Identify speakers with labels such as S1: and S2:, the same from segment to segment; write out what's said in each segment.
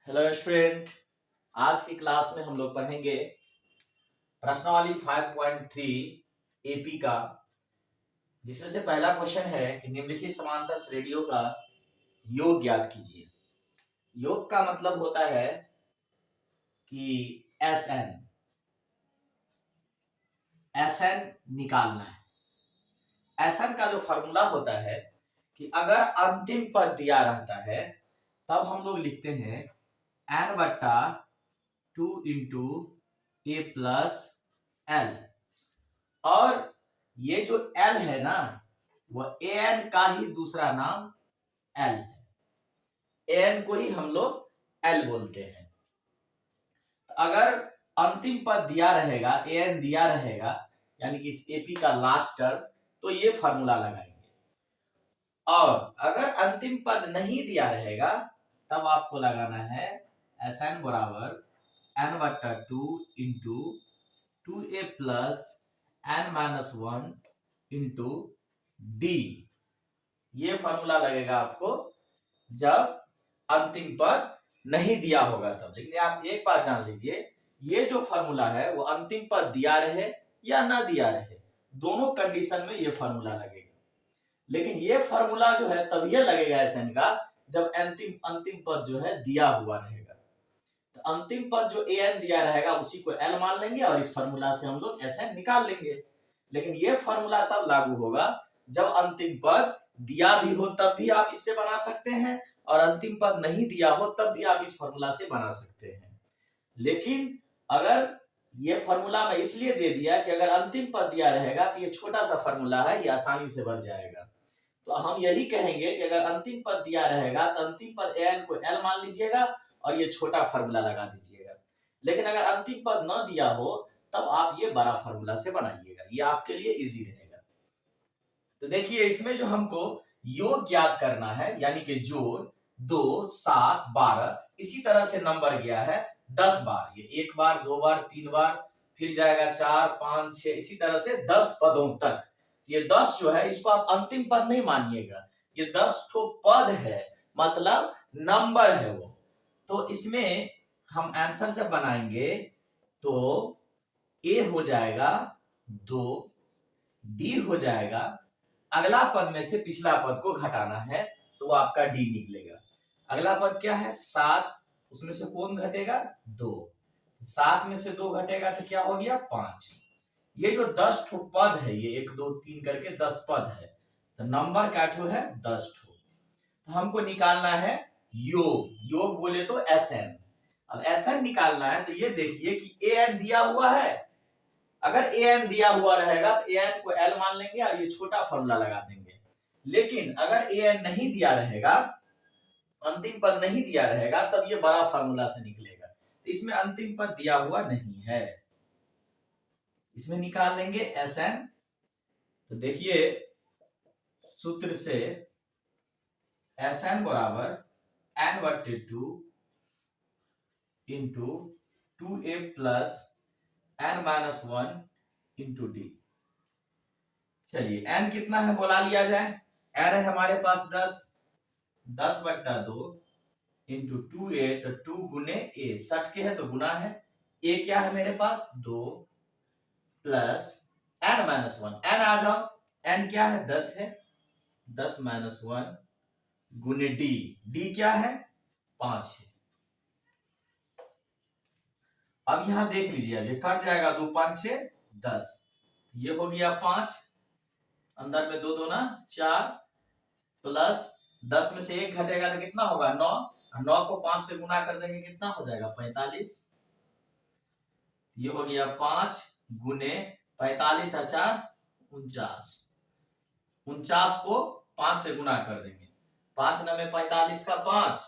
S1: Hello student. आज की class में हम लोग पढ़ेंगे प्रश्नावली 5.3 एपी का, जिसमें से पहला क्वेश्चन है कि निम्नलिखित समांतर श्रेणियों का योग ज्ञात कीजिए। योग का मतलब होता है कि एसएन निकालना है। एसएन का जो फॉर्मूला होता है कि अगर अंतिम पद दिया रहता है तब हम लोग लिखते हैं n/2 इंटू ए प्लस एल, और ये जो एल है ना वह एन का ही दूसरा नाम एल है। एन को ही हम लोग एल बोलते हैं। अगर अंतिम पद दिया रहेगा, एन दिया रहेगा, यानी कि इस एपी का लास्ट टर्म, तो ये फॉर्मूला लगाएंगे। और अगर अंतिम पद नहीं दिया रहेगा तब आपको लगाना है एसएन बराबर n/2 into 2a plus n-1 into d. ये फॉर्मूला लगेगा आपको जब अंतिम पद नहीं दिया होगा तब। लेकिन आप एक बात जान लीजिए, ये जो फॉर्मूला है वो अंतिम पद दिया रहे या ना दिया रहे, दोनों कंडीशन में ये फॉर्मूला लगेगा। लेकिन ये फॉर्मूला जो है तभी लगेगा एसएन का जब अंतिम पद जो है दिया हुआ रहेगा। तो अंतिम पद जो एन दिया रहेगा उसी को एल मान लेंगे और इस फॉर्मूला से हम लोग एसएन निकाल लेंगे। लेकिन ये फॉर्मूला तब लागू होगा जब अंतिम पद दिया भी हो, तब भी आप इससे बना सकते हैं, और अंतिम पद नहीं दिया हो तब भी आप इस फॉर्मूला से बना सकते हैं। लेकिन अगर ये फॉर्मूला में इसलिए दे दिया कि अगर अंतिम पद दिया रहेगा तो ये छोटा सा फॉर्मूला है, ये आसानी से बन जाएगा। तो हम यही कहेंगे कि अगर अंतिम पद दिया रहेगा तो अंतिम पद एन को एल मान लीजिएगा और ये छोटा फार्मूला लगा दीजिएगा। लेकिन अगर अंतिम पद न दिया हो तब आप ये बड़ा फार्मूला से बनाइएगा, ये आपके लिए इजी रहेगा। तो देखिए, इसमें जो हमको योग ज्ञात करना है, यानी कि जोड़ 2, 7, 12, इसी तरह से नंबर गया है 10 बार। ये 1 बार, 2 बार, 3 बार, फिर जाएगा 4, 5, 6, इसी तरह से 10 पदों तक। ये 10 जो है इसको आप अंतिम पद नहीं मानिएगा, ये 10 ठो पद है, मतलब नंबर है वो। तो इसमें हम आंसर जब बनाएंगे तो ए हो जाएगा 2, डी हो जाएगा, अगला पद में से पिछला पद को घटाना है तो आपका डी निकलेगा। अगला पद क्या है 7, उसमें से कौन घटेगा 2, 7 में से 2 घटेगा तो क्या हो गया 5। ये जो 10 ठो पद है, ये 1 2 3 करके 10 पद है, तो नंबर क्या ठो है 10 ठो। तो हमको निकालना है योग बोले तो एसएन। अब एसएन निकालना है तो ये देखिए कि एन दिया हुआ है। अगर एन दिया हुआ रहेगा तो एन को एल मान लेंगे और ये छोटा फॉर्मूला लगा देंगे। लेकिन अगर एन नहीं दिया रहेगा, अंतिम पद नहीं दिया रहेगा, तब ये बड़ा फॉर्मूला से निकलेगा। तो इसमें अंतिम पद दिया हुआ नहीं है, इसमें निकाल लेंगे एसएन। तो देखिए सूत्र से एसएन बराबर n/2 into 2a plus n-1 into D. चलिए n कितना है बोला लिया जाए। n है हमारे पास 10/2 इंटू 2a, तो 2 गुने a, 60 के है तो गुना है। a क्या है मेरे पास 2 प्लस n-1, n आ जाओ, n क्या है 10 है, 10-1 गुने डी, डी क्या है 5 है। अब यहां देख लीजिए, ये कट जाएगा, 2 5 6 10, ये हो गया 5, अंदर में 2 2 ना 4, प्लस 10 में से 1 घटेगा तो कितना होगा 9, 9 को 5 से गुना कर देंगे कितना हो जाएगा 45। ये हो गया 5 गुने 45 और 4 49, 49 को 5 से गुना कर देंगे, 5 9 में 45 का 5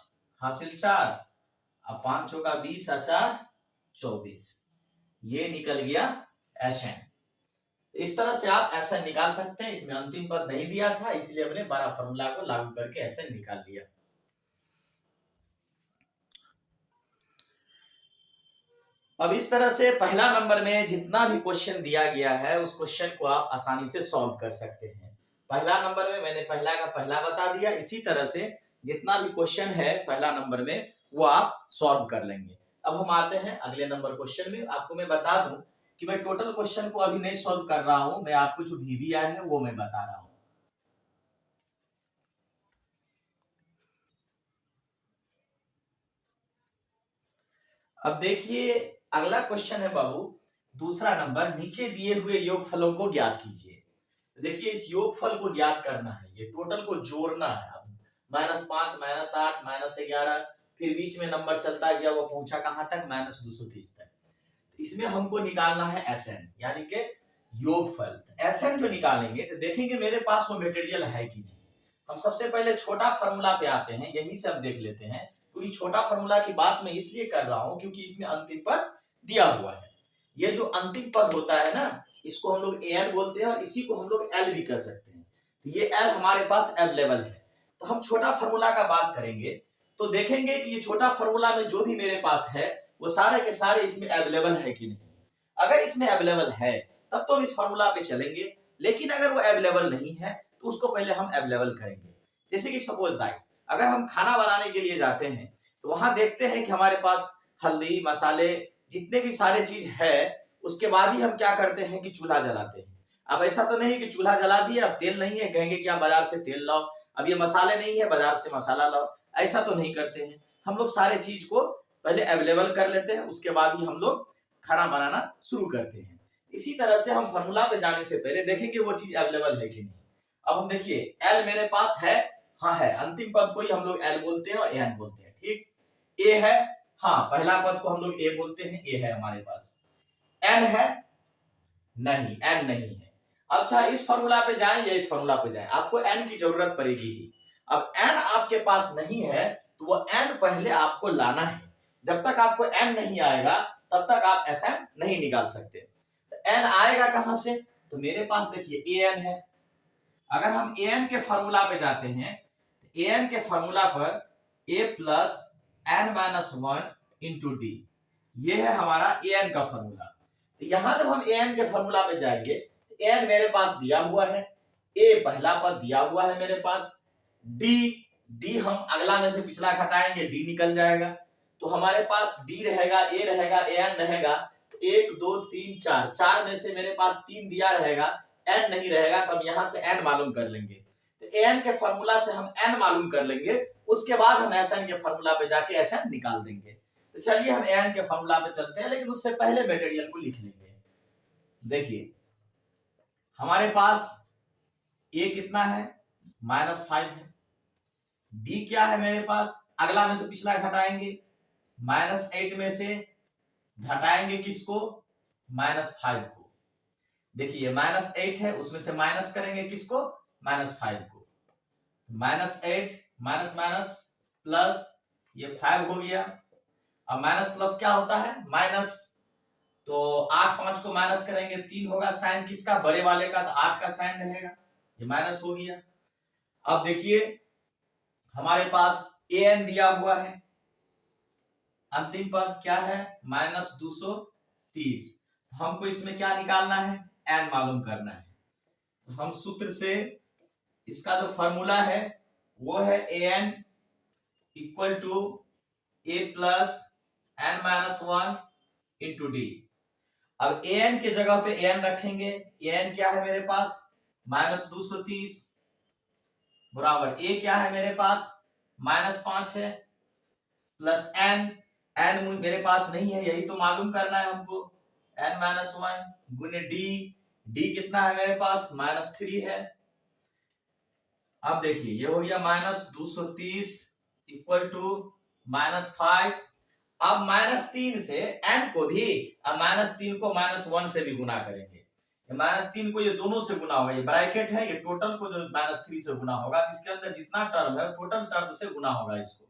S1: हासिल 4, अब 5 होगा 20 और 4 24, ये निकल गया एसएन। इस तरह से आप एसएन निकाल सकते हैं। इसमें अंतिम पद नहीं दिया था, इसलिए हमने बड़ा फॉर्मूला को लागू करके एसएन निकाल दिया। अब इस तरह से पहला नंबर में जितना भी क्वेश्चन दिया गया है उस क्वेश्चन को आप आसानी से सॉल्व कर सकते हैं। पहला नंबर में मैंने पहला का पहला बता दिया, इसी तरह से जितना भी क्वेश्चन है पहला नंबर में वो आप सॉल्व कर लेंगे। अब हम आते हैं अगले नंबर क्वेश्चन में। आपको मैं बता दूं कि मैं टोटल क्वेश्चन को अभी नहीं सॉल्व कर रहा हूं, मैं आपको जो VVR है वो मैं बता रहा हूं। अब देखिए अगला क्वेश्चन है बाबू, दूसरा नंबर, नीचे दिए हुए योगफलों को ज्ञात कीजिए। देखिए इस योगफल को ज्ञात करना है, ये टोटल को जोड़ना है। अब -5, -8, -11, फिर बीच में नंबर चलता गया, वो पहुंचा कहां तक, -230 तक। इसमें हमको निकालना है SN यानी कि योगफल। SN जो निकालेंगे तो देखेंगे मेरे पास वो मटेरियल है कि नहीं। हम सबसे पहले छोटा फार्मूला पे आते हैं, यहीं से हम देख लेते हैं, क्योंकि छोटा फार्मूला की बात मैं इसलिए कर रहा हूं क्योंकि इसमें अंतिम पद दिया हुआ है। ये जो अंतिम पद होता है ना, इसको हम लोग AN बोलते हैं और इसी को हम लोग L भी कर सकते हैं। तो ये L हमारे पास अवेलेबल है। तो हम छोटा फार्मूला का बात करेंगे तो देखेंगे कि ये छोटा फार्मूला में जो भी मेरे पास है वो सारे के सारे इसमें अवेलेबल है कि नहीं। अगर इसमें अवेलेबल है तब तो हम इस फार्मूला पे चलेंगे, लेकिन अगर वो अवेलेबल नहीं है तो उसको पहले हम अवेलेबल करेंगे। जैसे कि सपोज दैट अगर हम खाना बनाने के लिए जाते हैं तो वहां देखते हैं कि हमारे पास हल्दी मसाले जितने भी सारे चीज है, उसके बाद ही हम क्या करते हैं कि चूल्हा जलाते हैं। अब ऐसा तो नहीं कि चूल्हा जला दिया, अब तेल नहीं है, कहेंगे कि आप बाजार से तेल लाओ, अब ये मसाले नहीं है बाजार से मसाला लाओ, ऐसा तो नहीं करते हैं। हम लोग सारे चीज को पहले अवेलेबल कर लेते हैं, उसके बाद ही हम लोग खाना बनाना शुरू करते हैं। इसी तरह से हम फार्मूला पे जाने से पहले देखेंगे वो चीज अवेलेबल है कि नहीं। अब हम देखिए एल मेरे पास है, हाँ है, अंतिम पद को ही हम लोग एल बोलते हैं और एन बोलते हैं, ठीक। ए है, हाँ पहला पद को हम लोग ए बोलते हैं, ए है हमारे पास। एन है, नहीं एन नहीं है। अच्छा इस फार्मूला पे जाएं या इस फार्मूला पे जाएं, आपको एन की जरूरत पड़ेगी ही। अब एन आपके पास नहीं है तो वो एन पहले आपको लाना है। जब तक आपको एन नहीं आएगा तब तक आप एसएन नहीं निकाल सकते। तो एन आएगा कहां से, तो मेरे पास देखिए ए एन है। अगर हम ए एन के फार्मूला पे जाते हैं तो ए एन के फार्मूला पर a plus n minus one into d, ये है हमारा ए एन का फार्मूला। तो यहां जब हम ए एन के फार्मूला पे जाएंगे तो ए एन मेरे पास दिया हुआ है, ए पहला पद दिया हुआ है मेरे पास, डी, डी हम अगला में से पिछला घटाएंगे डी निकल जाएगा, तो हमारे पास डी रहेगा, ए रहेगा, ए एन रहेगा। तो 1 2 3 4, 4 में से मेरे पास 3 दिया रहेगा, एन नहीं रहेगा, तब यहां से एन मालूम कर लेंगे। तो ए एन के फार्मूला से हम एन मालूम कर लेंगे, उसके बाद हम एस एन के फार्मूला पे जाके एस एन निकाल देंगे। तो चलिए हम ए एन के फार्मूला पे चलते हैं, लेकिन उससे पहले मटेरियल को लिख लेंगे। देखिए हमारे पास ए कितना है, -5 है। डी क्या है मेरे पास, अगला में से पिछला घटाएंगे, -8 में से घटाएंगे किसको, -5 को। देखिए -8 है, उसमें से माइनस करेंगे किसको, -5 को। -8 माइनस माइनस प्लस, ये 5 हो गया। अब माइनस प्लस क्या होता है, माइनस, तो 8 5 को माइनस करेंगे 3 होगा, साइन किसका, बड़े वाले का, तो 8 का साइन रहेगा, ये माइनस हो गया। अब देखिए हमारे पास ए एन दिया हुआ है, अंतिम पद क्या है, -230। हमको इसमें क्या निकालना है, एन मालूम करना है। तो हम सूत्र से इसका जो फॉर्मूला है वो है a n equal to a plus n minus one into d. अब ए एन के जगह पे ए एन रखेंगे, ए एन क्या है मेरे पास, -230 बराबर ए क्या है मेरे पास, -5 है, प्लस एन, एन मेरे पास नहीं है, यही तो मालूम करना है हमको, n-1 गुने डी, डी कितना है मेरे पास, -3 है। अब देखिए ये हो गया -230 इक्वल टू -5। अब -3 से n को भी, अब -3 को -1 से भी गुना करेंगे, -3 को ये दोनों से गुना होगा, ये ब्रैकेट है, ये टोटल को जो -3 से गुना होगा, इसके अंदर जितना टर्म है टोटल टर्म से गुना होगा इसको।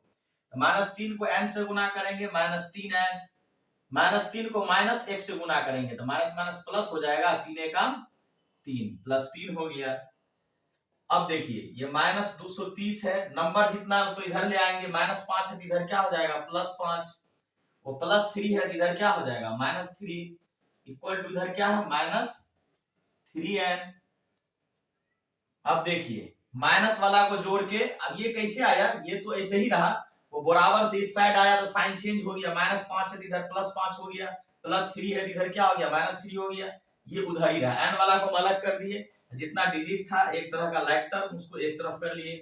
S1: -3 को n से गुना करेंगे, -3n, -3 को -1 से गुना करेंगे तो माइनस माइनस प्लस हो जाएगा, 3 एकम 3, +3 हो गया। अब देखिए ये -230 है, नंबर जितना उसको इधर ले आएंगे, -5 है तो इधर क्या हो जाएगा, +5, वो +3 है तो इधर क्या हो जाएगा, -3 इक्वल टू इधर क्या है, -3n। अब देखिए माइनस वाला को जोड़ के, अब ये कैसे आया, ये तो ऐसे ही रहा, वो बराबर से इस साइड आया तो साइन चेंज हो गया, -5 है इधर +5 हो गया, +3 है इधर क्या हो गया -3 हो गया, ये उधर ही रहा। n वाला को हम अलग कर दिए, जितना डिजिट था एक तरह का लाइक टर्म उसको एक तरफ कर लिए।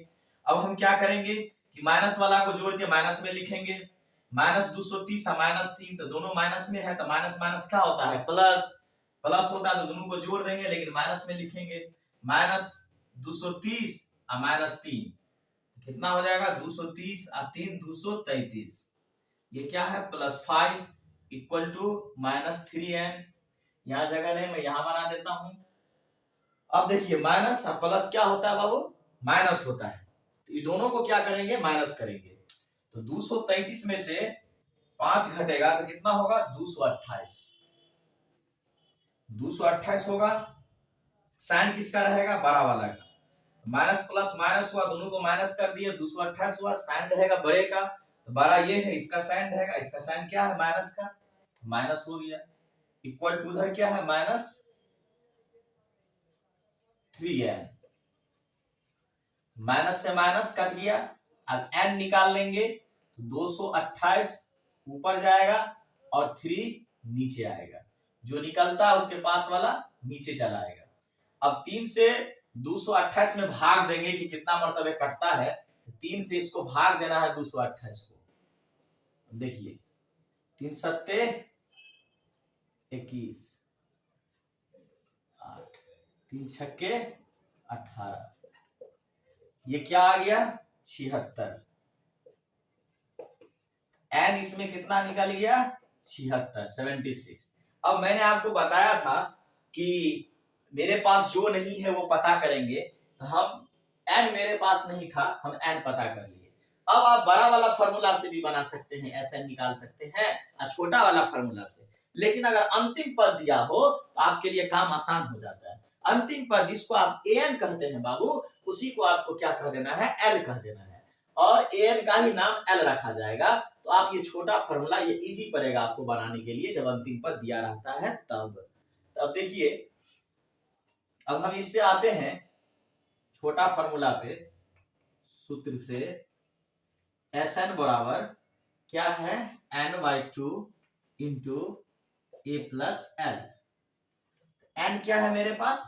S1: अब हम क्या करेंगे कि माइनस वाला को जोड़ के माइनस में लिखेंगे, -230 -3 तो दोनों माइनस में है तो माइनस माइनस क्या होता है प्लस, प्लस होता है तो दोनों को जोड़ देंगे लेकिन माइनस में लिखेंगे, -230 और -3 कितना हो जाएगा 230 और 3 233, ये क्या है +5 इक्वल टू -3n। यहाँ जगह नहीं मैं यहाँ बना देता हूं। अब देखिए माइनस और प्लस क्या होता है बाबू, माइनस होता है, तो ये दोनों को क्या करेंगे माइनस करेंगे, तो 233 में से 5 घटेगा तो कितना होगा 228, 228 होगा। साइन किसका रहेगा बड़ा वाला का, माइनस प्लस माइनस हुआ दोनों को माइनस कर दिए 228 हुआ, साइन रहेगा बड़े का तो बड़ा ये है, इसका साइन रहेगा, इसका साइन क्या है माइनस का, माइनस हो गया, इक्वल टू उधर क्या है -3n, माइनस से माइनस कट गया। अब n निकाल लेंगे तो 228 ऊपर जाएगा और 3 नीचे आएगा, जो निकलता है उसके पास वाला नीचे चला आएगा। अब 3 से 228 में भाग देंगे कि कितना मरतबे कटता है, 3 से इसको भाग देना है 228 को, देखिए 3 सत्ते 21, 8 3 छक्के 18, ये क्या आ गया 76, n इसमें कितना निकल गया 76। अब मैंने आपको बताया था कि मेरे पास जो नहीं है वो पता करेंगे, तो हम n मेरे पास नहीं था हम n पता कर लिए। अब आप बड़ा वाला फार्मूला से भी बना सकते हैं, ऐसा निकाल सकते हैं और छोटा वाला फार्मूला से, लेकिन अगर अंतिम पद दिया हो तो आपके लिए काम आसान हो जाता है। अंतिम पद जिसको आप an कहते हैं बाबू, उसी को आपको क्या कह देना है l कह देना है, और an का ही नाम l रखा जाएगा। तो आप ये छोटा फार्मूला ये इजी पड़ेगा आपको बनाने के लिए जब अंतिम पद दिया रहता है तब। अब देखिए अब हम इस पे आते हैं छोटा फार्मूला पे, सूत्र से Sn बराबर क्या है n/2 into a plus L. n क्या है मेरे पास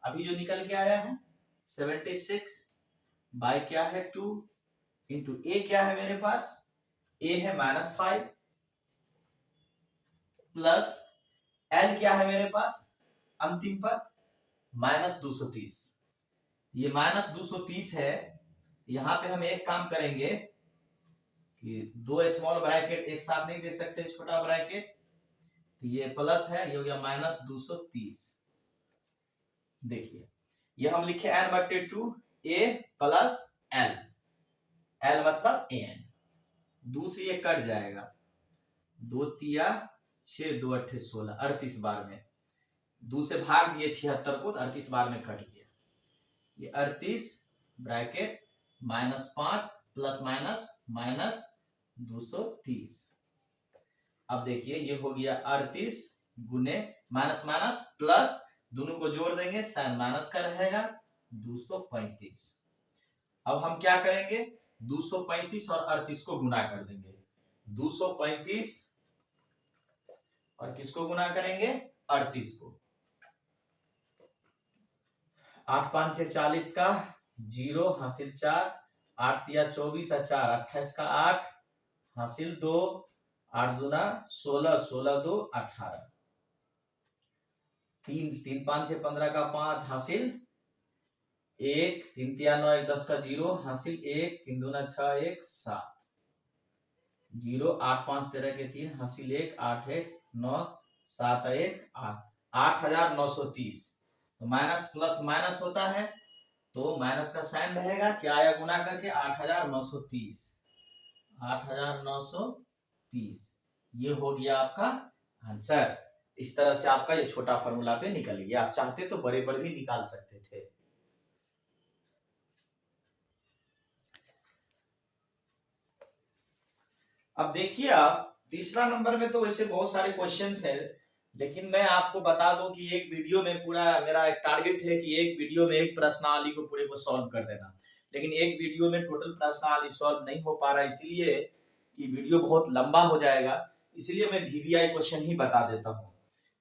S1: अभी जो निकल के आया है 76 बाई क्या है 2 इंटू a क्या है मेरे पास, a है -5 प्लस l क्या है मेरे पास अंतिम पर -230। ये -230 है, यहां पे हम एक काम करेंगे कि 2 स्मॉल ब्रैकेट एक साथ नहीं दे सकते, छोटा ब्रैकेट, तो ये प्लस है, ये हो गया -230। देखिए ये हम लिखे n/2 a plus l, l मतलब an, 2 से ये कट जाएगा, 2 तिया 6 2 8 16 38 बार में 2 से भाग दिए 76 को, 38 बार में कट गया, ये 38 ब्रैकेट -5 प्लस माइनस -230। अब देखिए ये हो गया 38 गुने माइनस माइनस प्लस, दोनों को जोड़ देंगे साइन माइनस का रहेगा 235। अब हम क्या करेंगे 235 और 38 को गुना कर देंगे, 235 और किसको गुना करेंगे 38 को, 8 5 6 40 का 0 हासिल 4, 8 तिया 24 और 4 28 का 8 हासिल 2, 8 दूना 16 16 2 18, 3 3 5 6 15 का 5 हासिल 1, 3 तिया 9 1 10 का 0 हासिल 1, 3 दूना 6 1 7, 0 8 5 13 के 3 हासिल 1, 8 1 9 7 1 8, 8930। तो माइनस प्लस माइनस होता है तो माइनस का साइन रहेगा, क्या आया गुना करके 8930, 8930, ये हो गया आपका आंसर। इस तरह से आपका ये छोटा फार्मूला पे निकल गया, आप चाहते तो बड़े पर भी निकाल सकते थे। अब देखिए आप तीसरा नंबर में तो वैसे बहुत सारे क्वेश्चंस हैं, लेकिन मैं आपको बता दूं कि एक वीडियो में पूरा मेरा एक टारगेट है कि एक वीडियो में एक प्रश्नावली को पूरे को सॉल्व कर देना, लेकिन एक वीडियो में टोटल प्रश्नावली सॉल्व नहीं हो पा रहा, इसलिए कि वीडियो बहुत लंबा हो जाएगा, इसलिए मैं वीवीआई क्वेश्चन ही बता देता हूँ।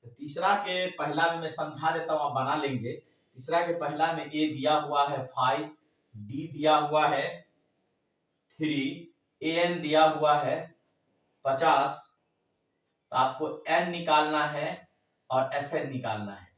S1: तो तीसरा के पहला में मैं समझा देता हूँ, आप बना लेंगे। तीसरा के पहला में ए दिया हुआ है 5, डी दिया हुआ है 3, एन दिया हुआ है 50, तो आपको एन निकालना है और एस एन निकालना है।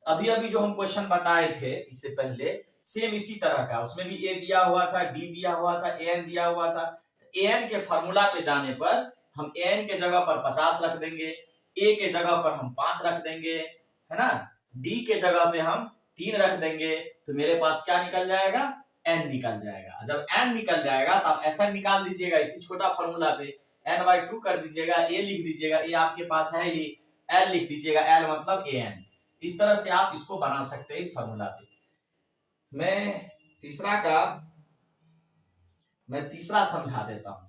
S1: अभी अभी जो हम क्वेश्चन बताए थे इससे पहले, सेम इसी तरह का, उसमें भी ए दिया हुआ था, डी दिया हुआ था, एन दिया हुआ था। एन के फॉर्मूला पे जाने पर हम एन के जगह पर 50 रख देंगे, ए के जगह पर हम 5 रख देंगे, है ना, डी के जगह पे हम 3 रख देंगे, तो मेरे पास क्या निकल जाएगा, एन निकल जाएगा। जब एन निकल जाएगा तो आप एस एन निकाल दीजिएगा इसी छोटा फॉर्मूला पे, n/2 कर दीजिएगा, ए लिख दीजिएगा, ए आपके पास है ही, एल लिख दीजिएगा, एल मतलब ए एन। इस तरह से आप इसको बना सकते हैं इस फॉर्मूला पे। मैं तीसरा समझा देता हूं,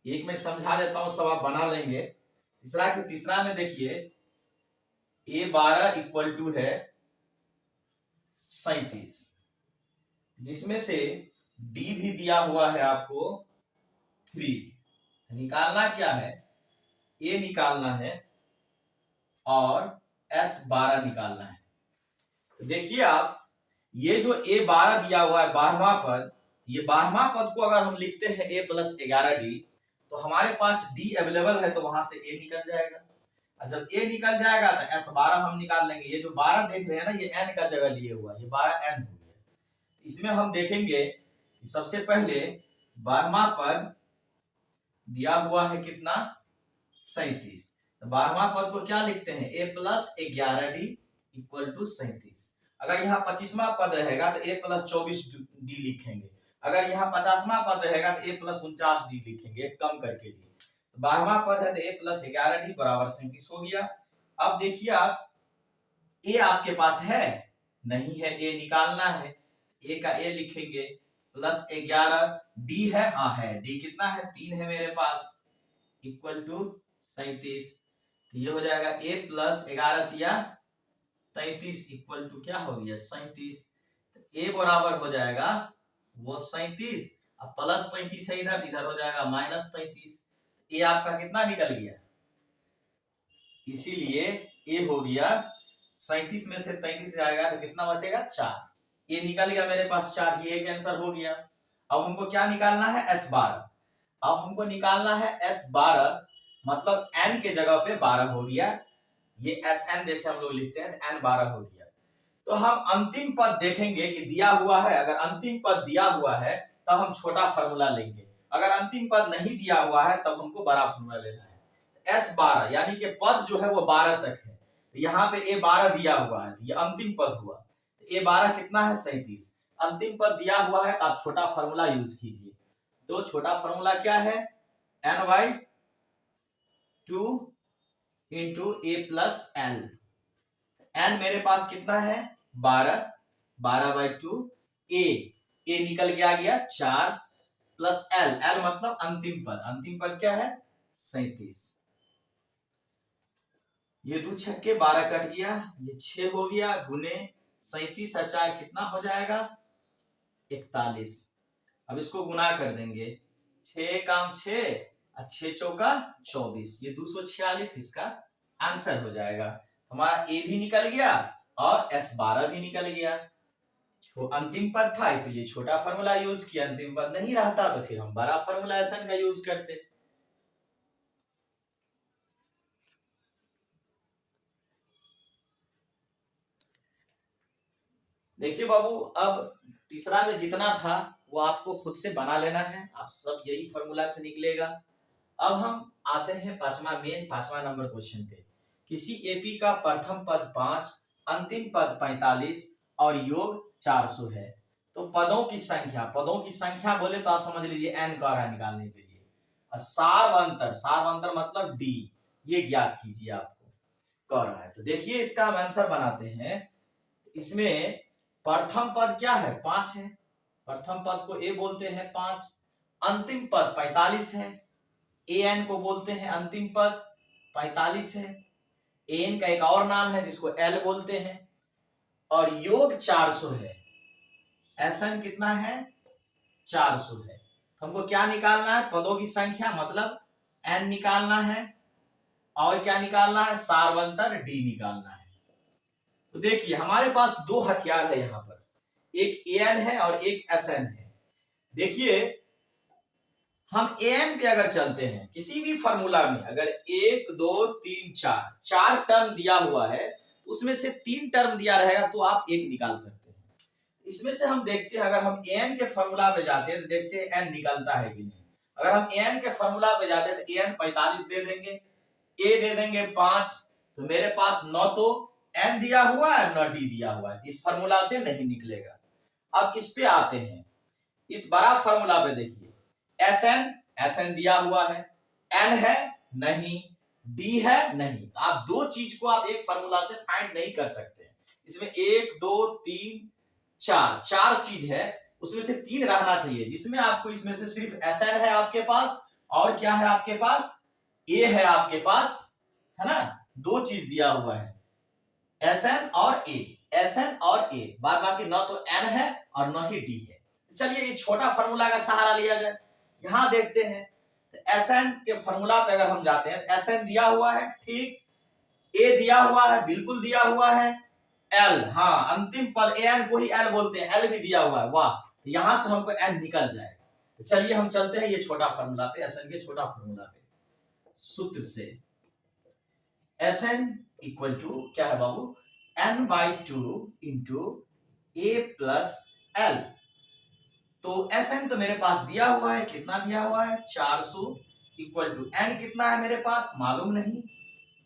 S1: एक में समझा देता हूं, सब आप बना लेंगे। तीसरा में देखिए A12 इक्वल टू है 37, जिसमें से D भी दिया हुआ है आपको 3। निकालना क्या है, A निकालना है और S12 निकालना है। तो देखिए आप, ये जो A12 दिया हुआ है 12वां पद, ये 12वां पद को अगर हम लिखते हैं A + 11D, तो हमारे पास D अवेलेबल है, तो वहां से A निकल जाएगा। और जब A निकल जाएगा तो S12 हम निकाल लेंगे। ये जो 12 देख रहे हैं ना, ये N का जगह लिए हुआ है, ये 12 N हो गया। इसमें हम देखेंगे कि सबसे पहले 12वां पद दिया हुआ है कितना, 37। तो 12वां पद को क्या लिखते हैं, A + 11D इक्वल टू 37। अगर यहाँ 25वां पद रहेगा तो A + 24D लिखेंगे। अगर यहाँ 50वां पद रहेगा तो A + 49D लिखेंगे, कम करके लिए। तो 12वां पद है तो A + 11D बराबर 37 हो गया। अब देखिए आप, A आपके पास है, नहीं है, A निकालना है, A का A लिखेंगे, + 11D है, हाँ है, D कितना है, 3 है मेरे पास, इक्वल टू 37। ये हो जाएगा A + 11 दिया 33 इक्वल टू क्या हो गया, 37। A बराबर हो जाएगा वो 37, अब + 35 है इधर, इधर हो जाएगा -33। A आपका कितना निकल गया, इसीलिए A हो गया 37 में से 33 जाएगा तो कितना बचेगा, 4। A निकल गया मेरे पास 4, ये एक आंसर हो गया। अब हमको क्या निकालना है, S12। अब हमको निकालना है S12, मतलब n के जगह पे 12 हो गया, ये Sn जैसे हम लोग लिखते हैं, n 12 हो गया। तो हम अंतिम पद देखेंगे कि दिया हुआ है, अगर अंतिम पद दिया हुआ है तब हम छोटा फॉर्मूला लेंगे, अगर अंतिम पद नहीं दिया हुआ है तब हमको बड़ा फॉर्मूला लेना है। S12 यानी कि पद जो है वो 12 तक है, तो यहाँ पे A12 दिया हुआ है, ये अंतिम पद हुआ। तो A12 कितना है, 37। अंतिम पद दिया हुआ है तो आप छोटा फॉर्मूला यूज कीजिए। तो छोटा फॉर्मूला क्या है, n/2 into A + L। n मेरे पास कितना है, 12, 12/2, A निकल के आ गया 4 + L मतलब अंतिम पद, अंतिम पद क्या है, 37। ये 2 छक्के 12 कट गया, ये 6 हो गया, गुने 37 और 4 कितना हो जाएगा, 41। अब इसको गुना कर देंगे, 6 काम 6 और 6 चौका 24, ये 246 इसका आंसर हो जाएगा। हमारा A भी निकल गया और S12 भी निकल गया। अंतिम पद था इसलिए छोटा फॉर्मूला यूज किया, अंतिम पद नहीं रहता तो फिर हम बड़ा फॉर्मूला SN का यूज करते। देखिए बाबू, अब तीसरा में जितना था वो आपको खुद से बना लेना है, आप सब यही फॉर्मूला से निकलेगा। अब हम आते हैं पांचवा नंबर क्वेश्चन पे। किसी एपी का प्रथम पद 5, अंतिम पद 45 और योग 400 है, तो पदों की संख्या बोले तो आप समझ लीजिए n कह रहा है निकालने के लिए। और सार्वंतर मतलब d, ये ज्ञात कीजिए आपको कह रहा है। तो देखिए इसका हम आंसर बनाते हैं। इसमें प्रथम पद क्या है, 5 है, प्रथम पद को A बोलते हैं 5, अंतिम पद 45 है, an को बोलते हैं अंतिम पद 45 है, an का एक और नाम है जिसको L बोलते हैं, और योग 400 है, Sn कितना है 400 है। हमको क्या निकालना है, पदों की संख्या मतलब n निकालना है और क्या निकालना है, सार्वंतर d निकालना है। तो देखिए हमारे पास दो हथियार है यहाँ पर, एक an है और एक Sn है। देखिए हम an पे अगर चलते हैं किसी भी फॉर्मूला में, अगर 1 2 3 4 टर्म दिया हुआ है तो उसमें से 3 टर्म दिया रहेगा तो आप एक निकाल सकते हैं। इसमें से हम देखते हैं, अगर हम an के फॉर्मूला पे जाते हैं तो देखते हैं n निकलता है कि नहीं। अगर हम an के फॉर्मूला पे जाते हैं तो an 45 दे देंगे, a दे देंगे 5, तो मेरे पास न तो n दिया हुआ है न d दिया हुआ है, इस फॉर्मूला से नहीं निकलेगा। अब इस पे आते हैं, इस बड़ा फॉर्मूला पे देखिए Sn दिया हुआ है, n है नहीं, d है नहीं। आप दो चीज को आप एक फॉर्मूला से फाइंड नहीं कर सकते। इसमें 1 2 3 4 चीज है, उसमें से 3 रहना चाहिए, जिसमें आपको इसमें से सिर्फ Sn है आपके पास और क्या है आपके पास, a है आपके पास, है ना। दो चीज दिया हुआ है Sn और a, Sn और a, बाद बाकी न तो n है और न ही d है। चलिए इस छोटा फॉर्मूला का सहारा लिया जाए। यहां देखते हैं तो Sn के फॉर्मूला पे अगर हम जाते हैं, Sn दिया हुआ है, ठीक, a दिया हुआ है, बिल्कुल दिया हुआ है, L, हाँ अंतिम पद an को ही L बोलते हैं, L भी दिया हुआ है, वाह, तो यहां से हमको n निकल जाएगा। तो चलिए हम चलते हैं ये छोटा फॉर्मूला पे, Sn के छोटा फॉर्मूला पे। सूत्र से Sn इक्वल टू क्या है बाबू, n/2 into a plus L। तो Sn तो मेरे पास दिया हुआ है, कितना दिया हुआ है 400, इक्वल टू n कितना है मेरे पास मालूम नहीं,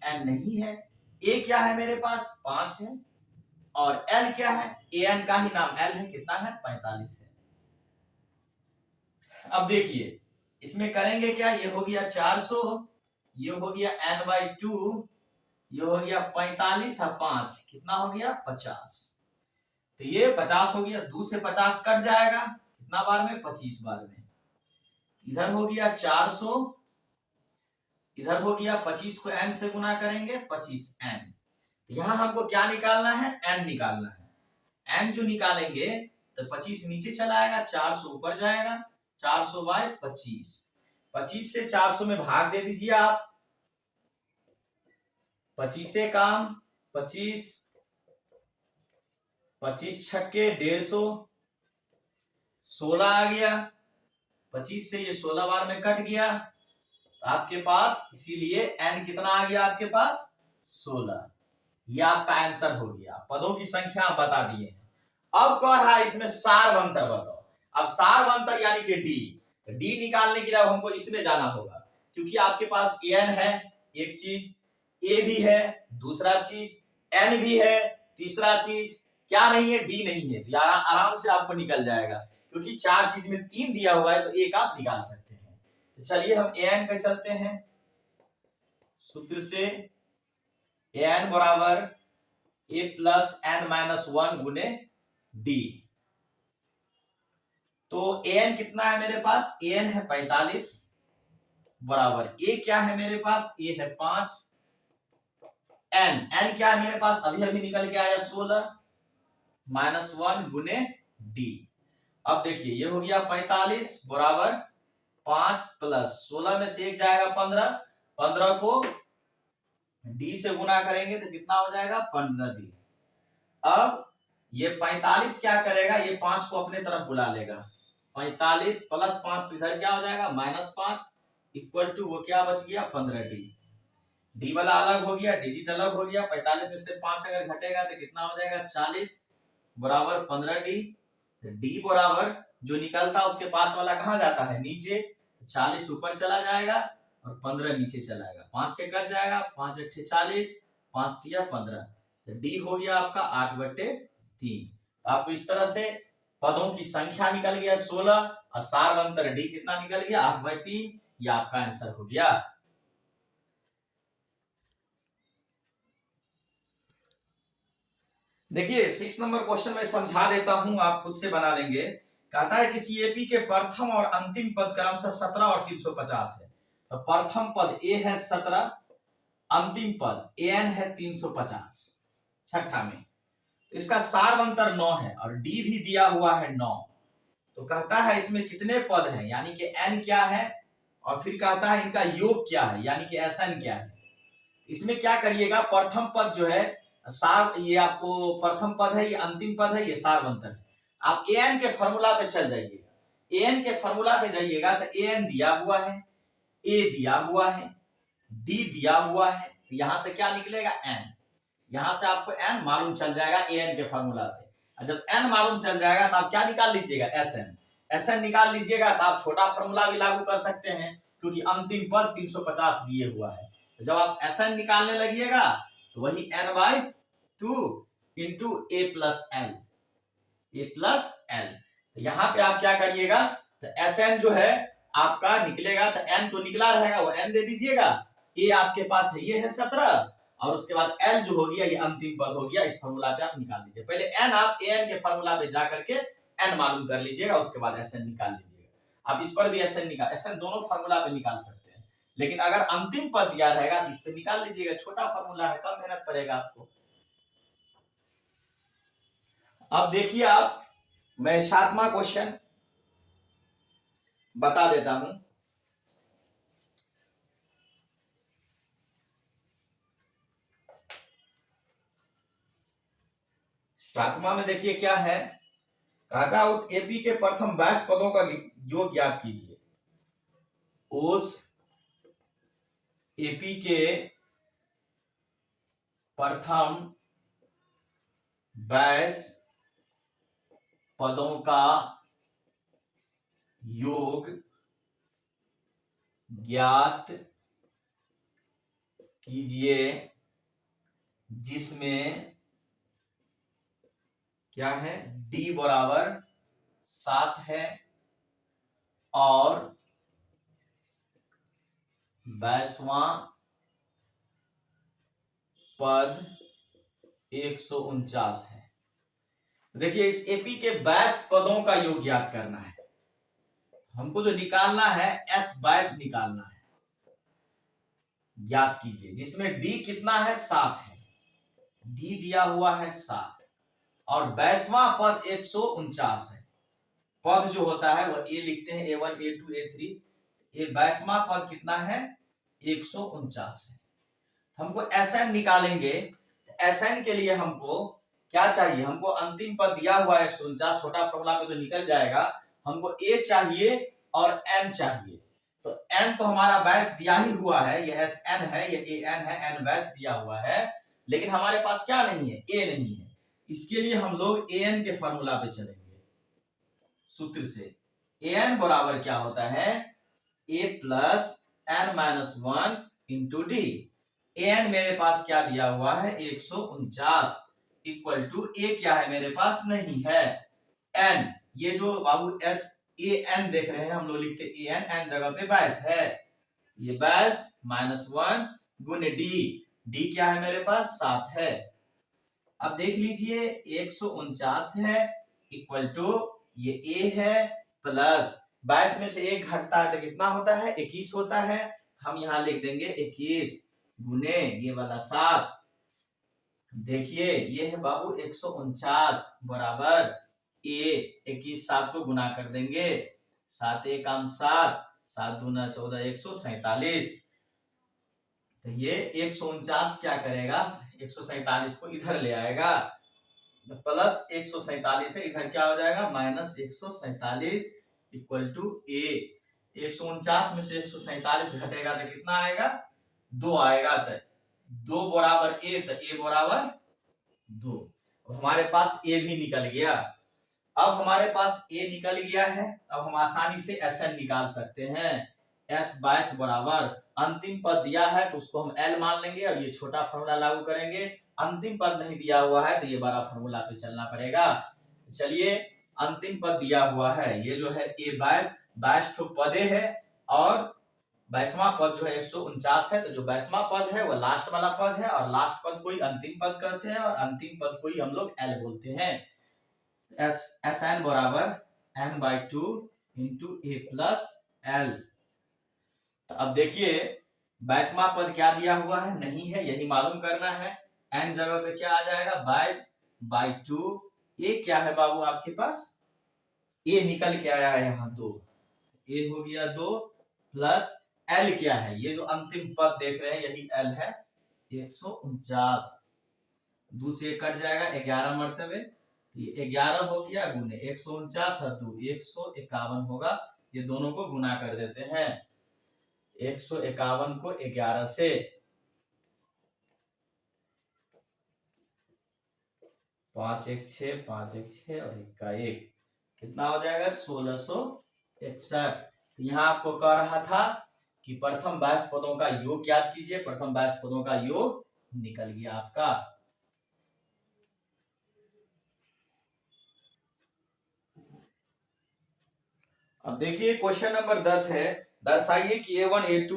S1: n नहीं है, a क्या है मेरे पास 5 है, और L क्या है, an का ही नाम L है, कितना है 45 है। अब देखिए इसमें करेंगे क्या, ये हो गया 400, ये हो गया n/2, ये हो गया 45 और 5 कितना हो गया 50, तो ये 50 हो गया, 2 से 50 कट जाएगा, कितना बार में 25 बार में। इधर हो गया 400, इधर हो गया 25 को n से गुना करेंगे 25n। यहां हमको क्या निकालना है, n निकालना है। n जो निकालेंगे तो 25 नीचे चला आएगा, 400 ऊपर जाएगा, 400/25, 25 से 400 में भाग दे दीजिए आप, 25 से काम 25, 25 छक्के 150, 16 आ गया, 25 से ये 16 बार में कट गया, तो आपके पास इसीलिए n कितना आ गया आपके पास 16। ये आपका आंसर हो गया, पदों की संख्या आप बता दिए हैं। अब कह रहा है इसमें सार्वंतर बताओ। अब सार्वंतर यानी कि d, d निकालने के लिए अब हमको इसमें जाना होगा, क्योंकि आपके पास an है एक चीज, a भी है दूसरा चीज, n भी है तीसरा चीज, क्या नहीं है d नहीं है, तो आराम से आपको निकल जाएगा, क्योंकि 4 चीज में 3 दिया हुआ है तो एक आप निकाल सकते हैं। तो चलिए हम an पे चलते हैं। सूत्र से an बराबर a प्लस n-1 गुने d। तो an कितना है मेरे पास, an है 45 बराबर a क्या है मेरे पास, a है 5, n क्या है मेरे पास अभी अभी निकल के आया 16 -1 गुने d। अब देखिए ये हो गया 45 बराबर 5 प्लस 16 में से 1 जाएगा 15, 15 को d से गुना करेंगे तो कितना हो जाएगा 15d। अब ये 45 क्या करेगा, ये 5 को अपने तरफ बुला लेगा, 45 प्लस 5 तो इधर क्या हो जाएगा -5, इक्वल टू वो क्या बच गया 15d। d वाला अलग हो गया, डिजिट अलग हो गया, 45 में से 5 अगर घटेगा तो कितना हो जाएगा 40 बराबर 15d। d बराबर जो निकलता है उसके पास वाला कहां जाता है नीचे, 40 ऊपर चला जाएगा और 15 नीचे चलाएगा, 5 से कट जाएगा, 5 अट्ठे 40, 5 तिया 15, तो d हो गया आपका 8/3। आपको इस तरह से पदों की संख्या निकल गया 16 और सार्वंतर d कितना निकल गया 8/3, ये आपका आंसर हो गया। देखिए 6 नंबर क्वेश्चन में समझा देता हूं, आप खुद से बना लेंगे। कहता है किसी एपी के प्रथम और अंतिम पद क्रमशः 17 और 350 है। तो प्रथम पद a है 17, अंतिम पद an है 350 छठा में। इसका सार्वंतर 9 है और डी भी दिया हुआ है 9। तो कहता है इसमें कितने पद हैं, यानी कि n क्या है, और फिर कहता है इनका योग क्या है, यानी कि Sn क्या है। इसमें क्या करिएगा, प्रथम पद जो है सार, ये आपको प्रथम पद है, ये अंतिम पद है, ये सार्वंतर है। आप an के फॉर्मूला पे चल जाइएगा, an के फॉर्मूला पे जाइएगा तो an दिया हुआ है, a दिया हुआ है, d दिया हुआ है, तो यहां से क्या निकलेगा n, यहां से आपको n मालूम चल जाएगा an के फॉर्मूला से। जब n मालूम चल जाएगा तो आप क्या निकाल लीजिएगा, Sn निकाल लीजिएगा। तो आप छोटा फॉर्मूला भी लागू कर सकते हैं क्योंकि अंतिम पद 350 दिए हुआ है। तो जब आप Sn निकालने लगिएगा तो वही n/2 into a plus L. तो यहाँ पे आप क्या करिएगा, तो Sn जो है आपका निकलेगा, तो n तो निकला रहेगा, वो n दे दीजिएगा, a आपके पास है, ये है 17, और उसके बाद l जो हो गया ये अंतिम पद हो गया। इस फॉर्मूला पे आप निकाल लीजिए, पहले n आप an के फॉर्मूला पे जा करके n मालूम कर लीजिएगा, उसके बाद Sn निकाल लीजिएगा। आप इस पर भी Sn दोनों फॉर्मूला पे निकाल सकते हैं, लेकिन अगर अंतिम पद दिया रहेगा तो इस पे निकाल लीजिएगा, छोटा फॉर्मूला है, कम मेहनत पड़ेगा आपको। अब देखिए आप, मैं 7वां क्वेश्चन बता देता हूं। सातवां में देखिए क्या है, कहता उस एपी के प्रथम 22 पदों का योग ज्ञात कीजिए। उस एपी के प्रथम 22 पदों का योग ज्ञात कीजिए, जिसमें क्या है, d बराबर 7 है और 22वां पद 149 है। देखिए इस एपी के 22 पदों का योग ज्ञात करना है, हमको जो निकालना है S22 निकालना है, ज्ञात कीजिए, जिसमें d कितना है, 7 है, d दिया हुआ है 7 और 22वां पद 149 है। पद जो होता है वो a लिखते हैं, A1 A2 A3, ये 22वां पद कितना है, 149 है। हमको Sn निकालेंगे, Sn के लिए हमको क्या चाहिए, हमको अंतिम पद दिया हुआ है 149, छोटा फॉर्मूला पे तो निकल जाएगा, हमको a चाहिए और n चाहिए। तो n तो हमारा 22 दिया ही हुआ है, ये Sn है, ये an है, n 22 दिया हुआ है, लेकिन हमारे पास क्या नहीं है, a नहीं है। इसके लिए हम लोग an के फॉर्मूला पे चलेंगे, सूत्र से। an बराबर क्या होता है, a plus n-1 into D. an मेरे पास क्या दिया हुआ है, 149 इक्वल टू a क्या है, मेरे पास नहीं है, n। ये जो बाबू SAN देख रहे हैं, हम लोग लिखते an, n जगह पे 22 है, ये 22 -1 गुने d क्या है मेरे पास, 7 है। अब देख लीजिए 149 है इक्वल टू ये a है प्लस 22 में से 1 घटता है तो कितना होता है, 21 होता है। हम यहां लिख देंगे 21 गुने ये वाला 7। देखिए ये है बाबू 149 बराबर a, 21 7 को गुना कर देंगे, 7 1 7, 7 दूना 14, 147। तो ये 149 क्या करेगा, 147 को इधर ले आएगा, तो प्लस 147 है, इधर क्या हो जाएगा, माइनस 147 इक्वल टू a। 149 में से 147 घटेगा तो कितना आएगा, 2 आएगा, तो 2 बराबर a, तो a बराबर 2। हमारे पास a भी निकल गया। अब हमारे पास a निकल गया है, अब हम आसानी से Sn निकाल सकते हैं। S22 बराबर अंतिम पद दिया है तो उसको हम L मान लेंगे और ये छोटा फॉर्मूला लागू करेंगे। अंतिम पद नहीं दिया हुआ है तो ये बड़ा फॉर्मूला पे चलना पड़ेगा। चलिए अंतिम पद दिया हुआ है, ये जो है A22, 22 ठो पदे है और 22वां पद जो है 149 है, तो जो 22वां पद है वो लास्ट वाला पद है और लास्ट पद को ही अंतिम पद कहते हैं और अंतिम पद को ही हम लोग L बोलते हैं। Sn बराबर n/2 into a plus l। तो अब देखिए 22वां पद क्या दिया हुआ है, नहीं है, यही मालूम करना है। n जगह पे क्या आ जाएगा, 22 बाई 2। ए क्या है बाबू आपके पास, ए निकल के आया है यहाँ 2, ए हो गया 2 प्लस एल क्या है, ये जो अंतिम पद देख रहे हैं यही एल है 149। 2 से कट जाएगा 11 मरतबे, ये 11 हो गया गुने 149 है तो 151 होगा। ये दोनों को गुना कर देते हैं 151 को 11 से, 5 1 6 5 1 6 और 1 का 1 कितना हो जाएगा 1661। तो यहाँ आपको कह रहा था कि प्रथम 22 पदों का योग ज्ञात कीजिए, प्रथम 22 पदों का योग निकल गया आपका। अब देखिए क्वेश्चन नंबर 10 है, दर्शाइए कि A1 A2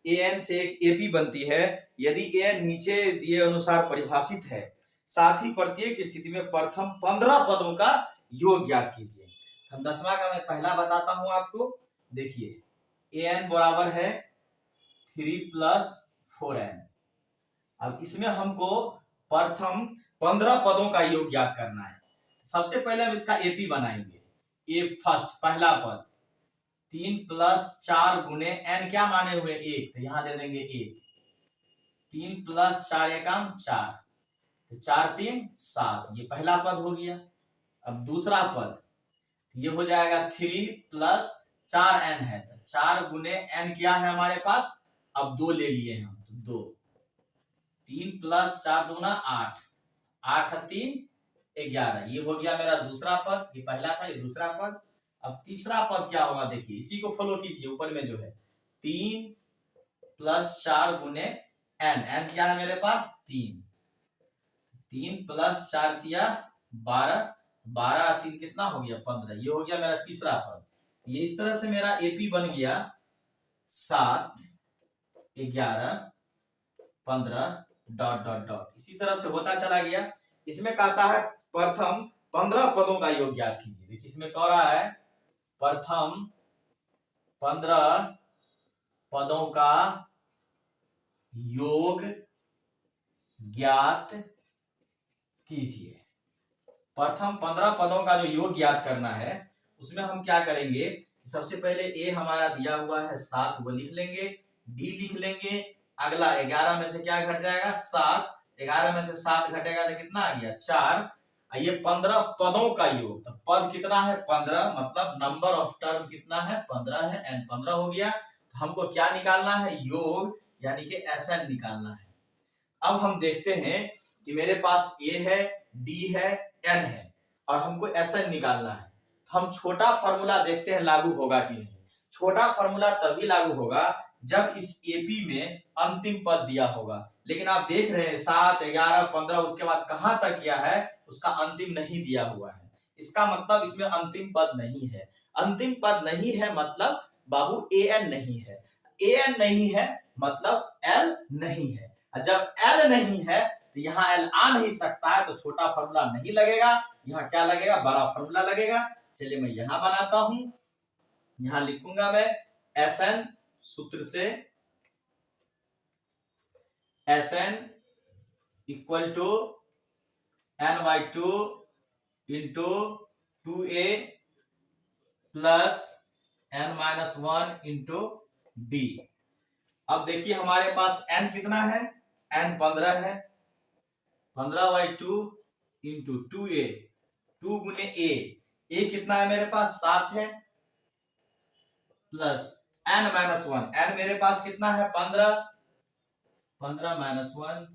S1: AN से एक AP बनती है यदि AN नीचे दिए अनुसार परिभाषित है, साथ ही प्रत्येक स्थिति में प्रथम 15 पदों का योग ज्ञात कीजिए। हम 10वां का मैं पहला बताता हूं आपको। देखिए AN बराबर है 3 + 4N। अब इसमें हमको प्रथम 15 पदों का योग ज्ञात करना है। सबसे पहले हम इसका AP बनाएंगे, ए फर्स्ट पहला पद 3 + 4 गुने n क्या माने हुए 1, तो यहां दे देंगे 1। 3 + 4 एकम 4, तो 4 3 7, ये पहला पद हो गया। अब दूसरा पद ये हो जाएगा 3 + 4n है, तो 4 गुने n क्या है हमारे पास, अब 2 ले लिए हम तो 2। 3 + 4 दूना 8, 8 3 11, ये हो गया मेरा दूसरा पद, ये पहला था ये दूसरा पद। अब तीसरा पद क्या होगा, देखिए इसी को फॉलो कीजिए, ऊपर में जो है 3 + 4 गुने n, n क्या है मेरे पास 3, 3 + 4 किया 12, 12 3 कितना हो गया 15, ये हो गया मेरा तीसरा पद। ये इस तरह से मेरा एपी बन गया 7 11 15 डॉट डॉट डॉट, इसी तरह से होता चला गया। इसमें कहता है प्रथम 15 पदों का योग ज्ञात कीजिए। देखिए इसमें कह रहा है प्रथम 15 पदों का योग ज्ञात कीजिए। प्रथम 15 पदों का जो योग ज्ञात करना है उसमें हम क्या करेंगे, सबसे पहले ए हमारा दिया हुआ है 7, वो लिख लेंगे, डी लिख लेंगे, अगला 11 में से क्या घट जाएगा 7, 11 में से 7 घटेगा तो कितना आ गया 4। ये 15 पदों का योग, तो पद कितना है 15, मतलब नंबर ऑफ टर्म कितना है 15 है, एन 15 हो गया। तो हमको क्या निकालना है योग, यानी कि एसएन निकालना है। अब हम देखते हैं कि मेरे पास ए है, डी है, एन है और हमको एसएन निकालना है। हम छोटा फॉर्मूला देखते हैं लागू होगा कि नहीं। छोटा फॉर्मूला तभी लागू होगा जब इस एपी में अंतिम पद दिया होगा, लेकिन आप देख रहे हैं 7 11 15 उसके बाद कहां तक किया है, उसका अंतिम नहीं दिया हुआ है। इसका मतलब इसमें अंतिम पद नहीं है। अंतिम पद नहीं है मतलब बाबू एन नहीं है, एन नहीं है मतलब एल नहीं है। जब एल नहीं है तो यहाँ एल आ नहीं सकता है, तो छोटा फॉर्मूला नहीं लगेगा, यहाँ क्या लगेगा बड़ा फॉर्मूला लगेगा। चलिए मैं यहां बनाता हूं, यहां लिखूंगा मैं एसएन सूत्र से, S N equal to n/2 into 2a plus n-1 into d। अब देखिए हमारे पास n कितना है, n 15 है, 15/2 इंटू 2a, 2 गुने a कितना है मेरे पास 7 है, प्लस n-1, n मेरे पास कितना है 15, 15-1,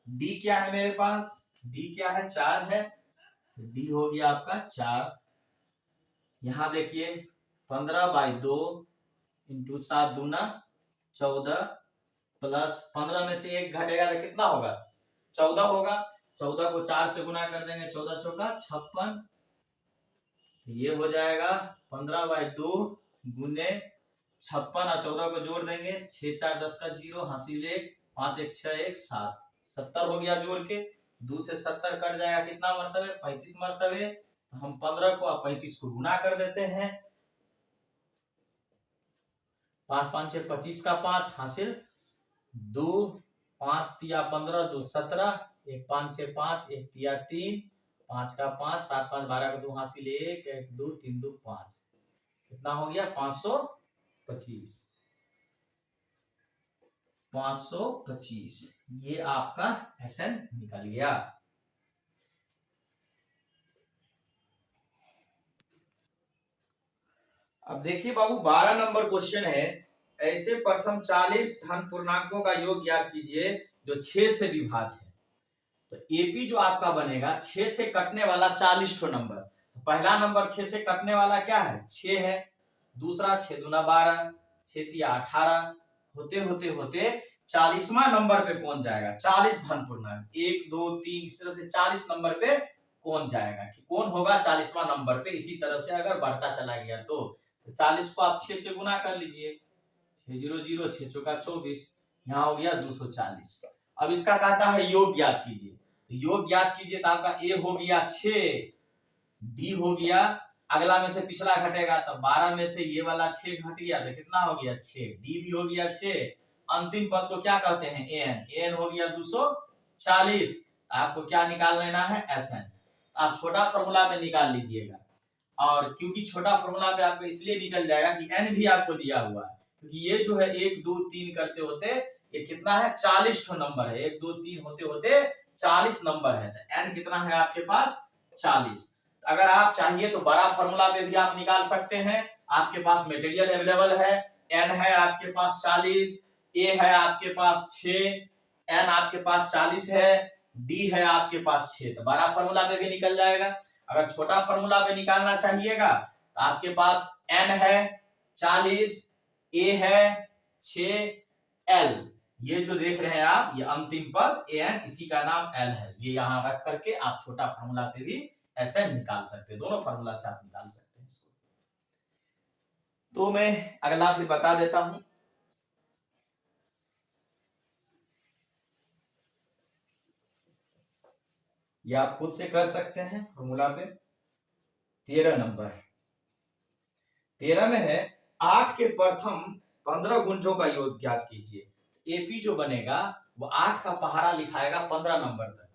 S1: d क्या है मेरे पास, d क्या है 4 है, d हो गया आपका 4। यहां देखिए 15/2 इंटू 7 दूना 14 प्लस 15 में से 1 घटेगा तो कितना होगा 14 होगा। 14 को 4 से गुना कर देंगे, 14 चौका 56, ये हो जाएगा 15/2 गुने 56 और 14 को जोड़ देंगे 6 4 10 का 0, हासिल 1, 5 1 6 1 7, 70 हो गया जोड़ के। 2 से 70 कट जाएगा कितना मरतबे 35 मरतबे। हम 15 को 35 को गुना कर देते हैं, 5 5 6 25 का 5, हासिल 2, 5 तिया 15, 2 17, 1 5 6 5, 1 तिया 3 5 का 5, 7 5 12 का 2 हासिल 1, 1 2 3 2 5, कितना हो गया 525। 525 ये आपका SN निकल गया। अब देखिए बाबू 12 नंबर क्वेश्चन है, ऐसे प्रथम 40 धन पूर्णांकों का योग ज्ञात कीजिए जो 6 से विभाज्य है। तो एपी जो आपका बनेगा 6 से कटने वाला 40 नंबर। तो पहला नंबर 6 से कटने वाला क्या है 6 है, दूसरा 6 दूना 12, 6 तिया 18, होते होते होते 40वां नंबर पे कौन जाएगा, 40 धन पूर्णांक 1 2 3 इस तरह से 40 नंबर पे कौन जाएगा, कि कौन होगा 40वां नंबर पे। इसी तरह से अगर बढ़ता चला गया तो 40 को आप 6 से गुना कर लीजिए, 6 0 0 6 चौका 24, यहाँ हो गया 240। अब इसका कहता है योग ज्ञात कीजिए, तो योग ज्ञात कीजिए तो आपका ए हो गया 6, डी हो गया, अगला में से पिछला घटेगा तो 12 में से ये वाला 6 घट गया तो कितना हो गया 6, डी भी हो गया 6, अंतिम पद को क्या कहते हैं एन, एन हो गया 240। आपको क्या निकाल लेना है SN। आप छोटा फॉर्मूला में निकाल लीजिएगा, और क्योंकि छोटा फॉर्मूला पे आपको इसलिए निकल जाएगा कि एन भी आपको दिया हुआ है, क्योंकि ये जो है 1 2 3 करते होते ये कितना है 40 नंबर है, 1 2 3 होते होते 40 नंबर है, तो एन कितना है आपके पास 40। अगर आप चाहिए तो बड़ा फॉर्मूला पे भी आप निकाल सकते हैं, आपके पास मटेरियल अवेलेबल है, एन है आपके पास 40, ए है आपके पास 6, एन आपके पास 40 है, डी है आपके पास 6, तो बड़ा फॉर्मूला पे भी निकल जाएगा। अगर छोटा फॉर्मूला पे निकालना चाहिएगा तो आपके पास एन है 40, ए है 6, एल ये जो देख रहे हैं आप ये अंतिम पद एन, इसी का नाम एल है। ये यहां रख करके आप छोटा फॉर्मूला पे भी SN निकाल सकते हैं, दोनों फॉर्मूला से आप निकाल सकते हैं इसको। तो मैं अगला फिर बता देता हूं, ये आप खुद से कर सकते हैं फॉर्मूला पे। 13 नंबर 13 में है 8 के प्रथम 15 गुंजों का योग ज्ञात कीजिए। एपी जो बनेगा वो 8 का पहाड़ा लिखाएगा 15 नंबर तक।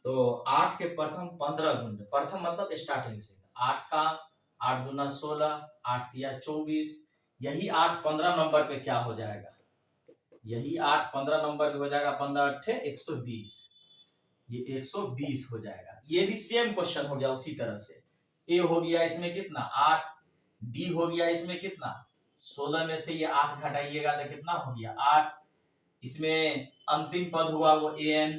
S1: तो 8 के प्रथम 15 गुंज, प्रथम मतलब स्टार्टिंग से 8 का 8 दूना 16, 8 तिया 24, यही 8 15 नंबर पे क्या हो जाएगा, यही 8 15 नंबर पे हो जाएगा 15 8 120, ये 120 हो जाएगा। ये भी सेम क्वेश्चन हो गया उसी तरह से। ए हो गया इसमें कितना 8, डी हो गया इसमें कितना 16 में से ये 8 घटाइएगा तो कितना हो गया 8, इसमें अंतिम पद हुआ वो एन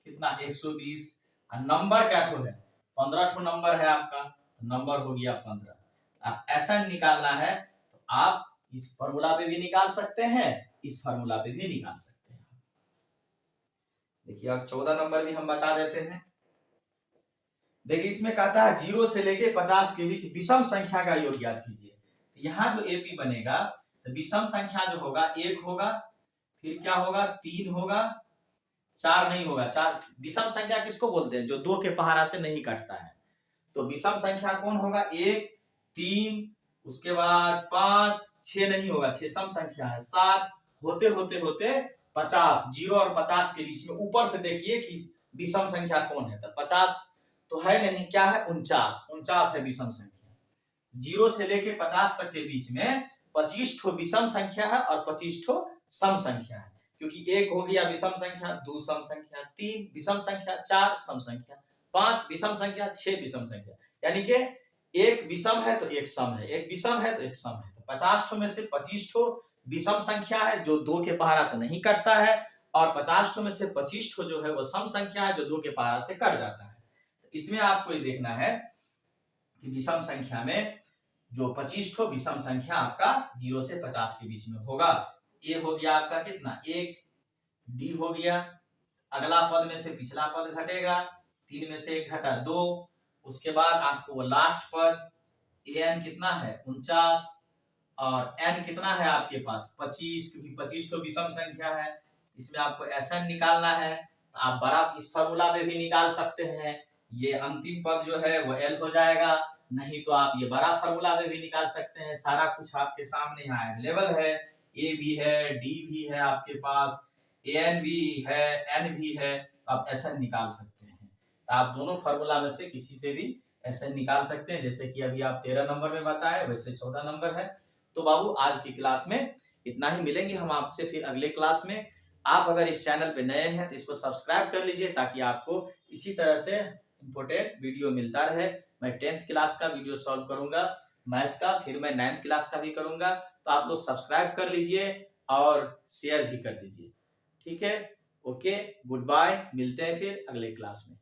S1: कितना 120, नंबर क्या ठो है 15 ठो नंबर है आपका, नंबर हो गया 15। आप SN निकालना है तो आप इस फॉर्मूला पे भी निकाल सकते हैं, इस फॉर्मूला पे भी निकाल सकते हैं। देखिए अब 14 नंबर भी हम बता देते हैं। देखिए इसमें कहता है 0 से लेके 50 के बीच विषम संख्या का योग ज्ञात कीजिए। यहाँ जो एपी बनेगा तो विषम संख्या जो होगा 1 होगा, फिर क्या होगा 3 होगा, 4 नहीं होगा। 4 विषम संख्या किसको बोलते हैं, जो 2 के पहाड़ा से नहीं कटता है। तो विषम संख्या कौन होगा 1 3, उसके बाद 5 6 नहीं होगा, 6 सम संख्या है, 7 होते होते होते 50, 0 और 50 के बीच में ऊपर से देखिए कि विषम संख्या कौन है। तो 50 तो है नहीं, क्या है 49 है विषम संख्या। 0 से लेके 50 तक के बीच में 25 ठो विषम संख्या है और 25 ठो सम संख्या है, क्योंकि 1 हो गया विषम संख्या, 2 सम संख्या, 3 विषम संख्या, 4 सम संख्या, 5 विषम संख्या, 6 विषम संख्या, यानी कि एक विषम है तो एक सम है, एक विषम है तो एक सम है। तो 50 ठो में से 25 ठो विषम संख्या है जो 2 के पहाड़ा से नहीं कटता है, और 50 ठो में से 25 ठो जो है वो सम संख्या है जो 2 के पहाड़ा से कट जाता है। इसमें आपको ये देखना है कि विषम संख्या में जो 25 ठो विषम संख्या आपका 0 से 50 के बीच में होगा। ए हो गया आपका कितना 1, डी हो गया, अगला पद में से पिछला पद घटेगा, 3 में से 1 घटा 2, उसके बाद आपको वो लास्ट पद एन कितना है 49, और एन कितना है आपके पास 25, क्योंकि 25 तो विषम संख्या है, इसमें आपको SN निकालना है। तो आप बड़ा इस फॉर्मूला पे भी निकाल सकते हैं, ये अंतिम पद जो है वो L हो जाएगा, नहीं तो आप ये बड़ा फॉर्मूला पे भी निकाल सकते हैं। सारा कुछ आपके सामने यहाँ अवेलेबल है, ए भी है, डी भी है आपके पास, एन भी है, एन भी है, आप SN निकाल सकते हैं। तो आप दोनों फार्मूला में से किसी से भी ऐसे निकाल सकते हैं, जैसे कि अभी आप 13 नंबर में बताए वैसे 14 नंबर है। तो बाबू आज की क्लास में इतना ही, मिलेंगे हम आपसे फिर अगले क्लास में। आप अगर इस चैनल पे नए हैं तो इसको सब्सक्राइब कर लीजिए, ताकि आपको इसी तरह से इंपोर्टेंट वीडियो मिलता रहे। मैं 10th क्लास का वीडियो सॉल्व करूंगा, मैथ का, फिर मैं 9th क्लास का भी करूंगा। तो आप लोग सब्सक्राइब कर लीजिए और शेयर भी कर दीजिए। ठीक है, ओके, गुड बाय, मिलते हैं फिर अगले क्लास में।